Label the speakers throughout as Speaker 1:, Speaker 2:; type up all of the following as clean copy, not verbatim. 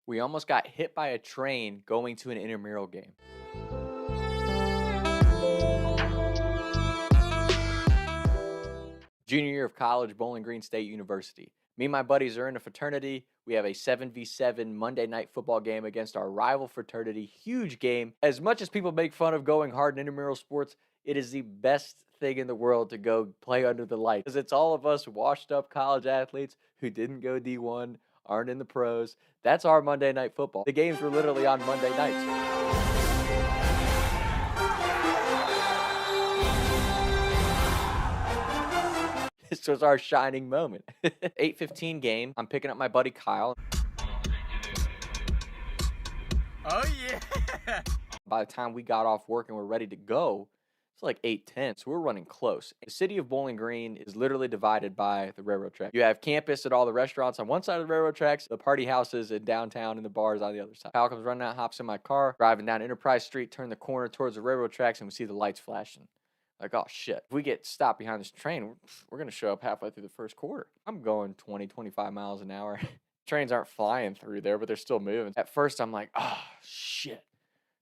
Speaker 1: We almost got hit by a train going to an intramural game. Junior year of college, Bowling Green State University. Me and my buddies are in a fraternity. We have a 7v7 Monday night football game against our rival fraternity. Huge game. As much as people make fun of going hard in intramural sports, it is the best thing in the world to go play under the lights. Because it's all of us washed up college athletes who didn't go D1, aren't in the pros. That's our Monday night football. The games were literally on Monday nights. This was our shining moment. 8:15 game. I'm picking up my buddy Kyle.
Speaker 2: Oh, yeah.
Speaker 1: By the time we got off work and we're ready to go, it's like 8:10, so we're running close. The city of Bowling Green is literally divided by the railroad track. You have campus and all the restaurants on one side of the railroad tracks, the party houses and downtown and the bars on the other side. Kyle comes running out, hops in my car, driving down Enterprise Street, turn the corner towards the railroad tracks, and we see the lights flashing. Like, oh shit, if we get stopped behind this train, we're going to show up halfway through the first quarter. I'm going 20, 25 miles an hour. Trains aren't flying through there, but they're still moving. At first, I'm like, oh shit.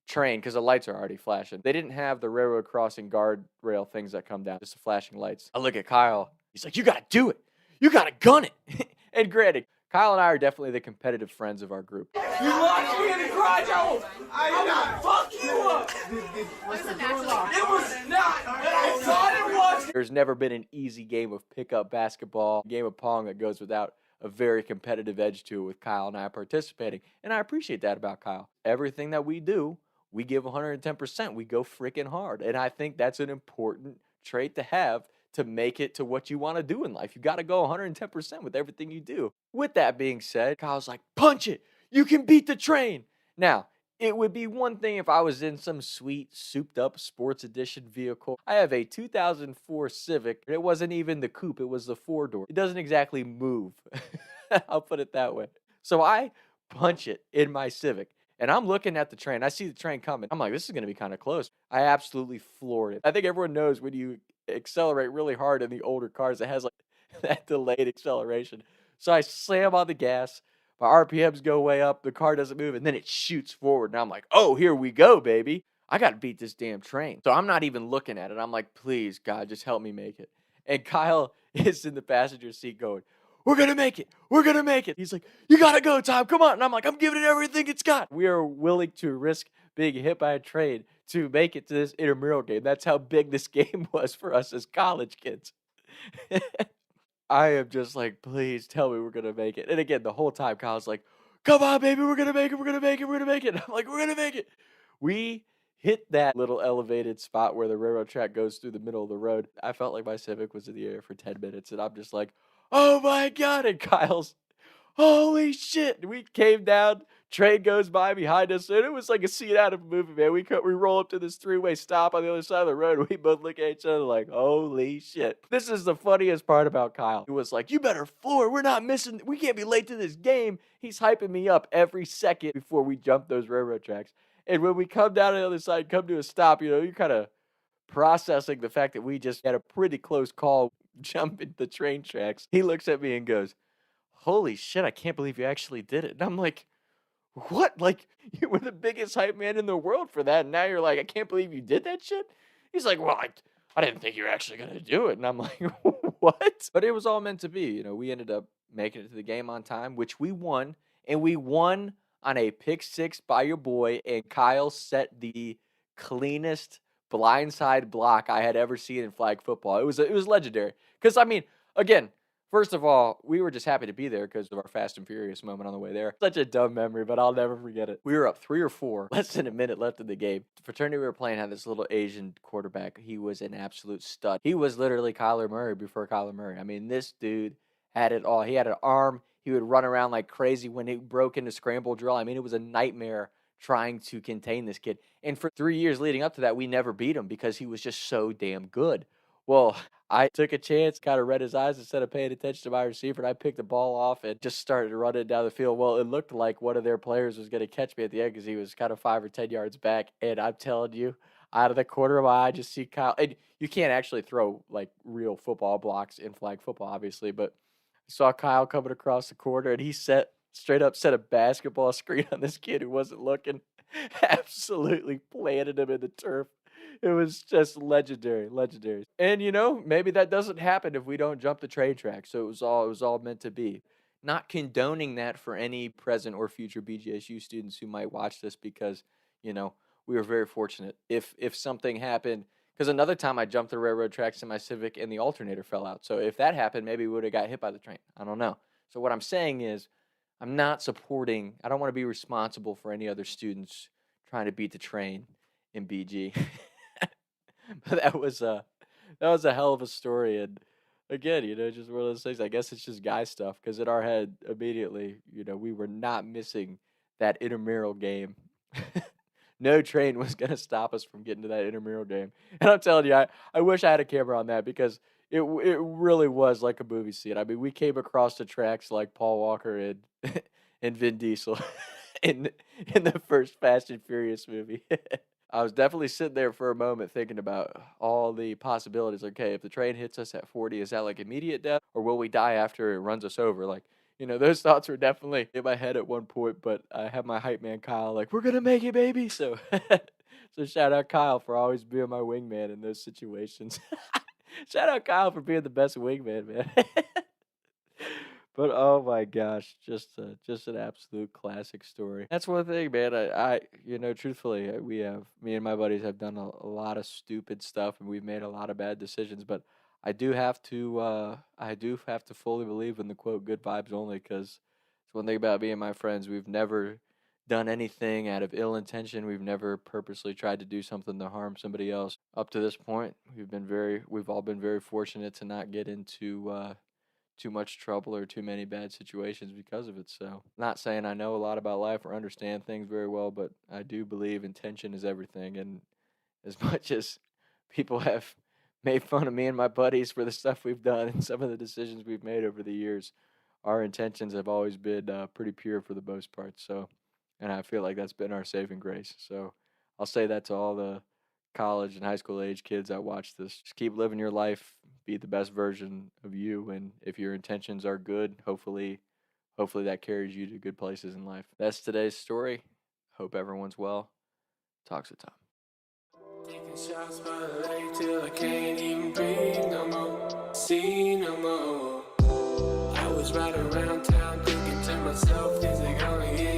Speaker 1: Train, because the lights are already flashing. They didn't have the railroad crossing guardrail things that come down, just the flashing lights. I look at Kyle. He's like, you got to do it. You got to gun it. And granted, Kyle and I are definitely the competitive friends of our group.
Speaker 2: You locked me in the garage. I will fuck you up. It was not. I thought it was.
Speaker 1: There's never been an easy game of pickup basketball, game of pong that goes without a very competitive edge to it with Kyle and I participating. And I appreciate that about Kyle. Everything that we do, we give 110%. We go freaking hard. And I think that's an important trait to have to make it to what you want to do in life. You got to go 110% with everything you do. With that being said, Kyle's like, punch it. You can beat the train. Now, it would be one thing if I was in some sweet, souped-up sports edition vehicle. I have a 2004 Civic. It wasn't even the coupe. It was the four-door. It doesn't exactly move. I'll put it that way. So I punch it in my Civic. And I'm looking at the train. I see the train coming. I'm like, this is going to be kind of close. I absolutely floored it. I think everyone knows when you accelerate really hard in the older cars, it has like that delayed acceleration. So I slam on the gas. My RPMs go way up. The car doesn't move. And then it shoots forward. And I'm like, oh, here we go, baby. I got to beat this damn train. So I'm not even looking at it. I'm like, please, God, just help me make it. And Kyle is in the passenger seat going, we're going to make it. We're going to make it. He's like, you got to go, Tom. Come on. And I'm like, I'm giving it everything it's got. We are willing to risk being hit by a train to make it to this intramural game. That's how big this game was for us as college kids. I am just like, please tell me we're going to make it. And again, the whole time, Kyle's like, come on, baby. We're going to make it. We're going to make it. We're going to make it. And I'm like, we're going to make it. We hit that little elevated spot where the railroad track goes through the middle of the road. I felt like my Civic was in the air for 10 minutes. And I'm just like, oh my God. And Kyle's, holy shit. And we came down, train goes by behind us, and it was like a scene out of a movie, man. We roll up to this three-way stop on the other side of the road, and we both look at each other like, holy shit. This is the funniest part about Kyle. He was like, you better floor. We're not missing. We can't be late to this game. He's hyping me up every second before we jump those railroad tracks. And when we come down on the other side, come to a stop, you're kind of processing the fact that we just had a pretty close call jumping the train tracks. He looks at me and goes, holy shit, I can't believe you actually did it. And I'm like, what? Like, you were the biggest hype man in the world for that. And now you're like, I can't believe you did that shit. He's like, well, I didn't think you were actually going to do it. And I'm like, what? But it was all meant to be. We ended up making it to the game on time, which we won. And we won on a pick six by your boy. And Kyle set the cleanest blindside block I had ever seen in flag football. It was legendary. Because, I mean, again, first of all, we were just happy to be there because of our Fast and Furious moment on the way there. Such a dumb memory, but I'll never forget it. We were up 3 or 4, less than a minute left in the game. The fraternity we were playing had this little Asian quarterback. He was an absolute stud. He was literally Kyler Murray before Kyler Murray. I mean, this dude had it all. He had an arm. He would run around like crazy when he broke into scramble drill. I mean, it was a nightmare trying to contain this kid. And for 3 years leading up to that, we never beat him because he was just so damn good. Well, I took a chance, kind of read his eyes instead of paying attention to my receiver, and I picked the ball off and just started running down the field. Well, it looked like one of their players was going to catch me at the end because he was kind of 5 or 10 yards back. And I'm telling you, out of the corner of my eye, I just see Kyle. And you can't actually throw like real football blocks in flag football, obviously, but I saw Kyle coming across the corner, and he set Straight up set a basketball screen on this kid who wasn't looking. Absolutely planted him in the turf. It was just legendary, legendary. And maybe that doesn't happen if we don't jump the train track. So it was all meant to be. Not condoning that for any present or future BGSU students who might watch this, because you know we were very fortunate. If something happened, because another time I jumped the railroad tracks in my Civic and the alternator fell out. So if that happened, maybe we would have got hit by the train. I don't know. So what I'm saying is, I'm not supporting. I don't want to be responsible for any other students trying to beat the train in BG. But that was a hell of a story. And again, just one of those things. I guess it's just guy stuff, because in our head immediately, we were not missing that intramural game. No train was gonna stop us from getting to that intramural game. And I'm telling you, I wish I had a camera on that, because it really was like a movie scene. I mean, we came across the tracks like Paul Walker and and Vin Diesel in the first Fast and Furious movie. I was definitely sitting there for a moment thinking about all the possibilities. Okay, if the train hits us at 40, is that like immediate death, or will we die after it runs us over? Like, those thoughts were definitely in my head at one point, but I have my hype man Kyle like, we're gonna make it, baby. So, so shout out Kyle for always being my wingman in those situations. Shout out Kyle for being the best wingman, man. But oh my gosh, just an absolute classic story. That's one thing, man. Truthfully, me and my buddies have done a lot of stupid stuff, and we've made a lot of bad decisions. But I do have to fully believe in the quote "good vibes only," because it's one thing about me and my friends. We've never done anything out of ill intention. We've never purposely tried to do something to harm somebody else. Up to this point, we've all been very fortunate to not get into too much trouble or too many bad situations because of it. So, not saying I know a lot about life or understand things very well, but I do believe intention is everything. And as much as people have made fun of me and my buddies for the stuff we've done and some of the decisions we've made over the years, our intentions have always been pretty pure for the most part. So, and I feel like that's been our saving grace. So, I'll say that to all the college and high school age kids that watch this. Just keep living your life, be the best version of you, and if your intentions are good, hopefully that carries you to good places in life. That's today's story. Hope everyone's well. Talks to Tom.
Speaker 2: Taking shots by the lake till I can't even breathe no more, see no more. I was riding around town thinking to myself, is it gonna get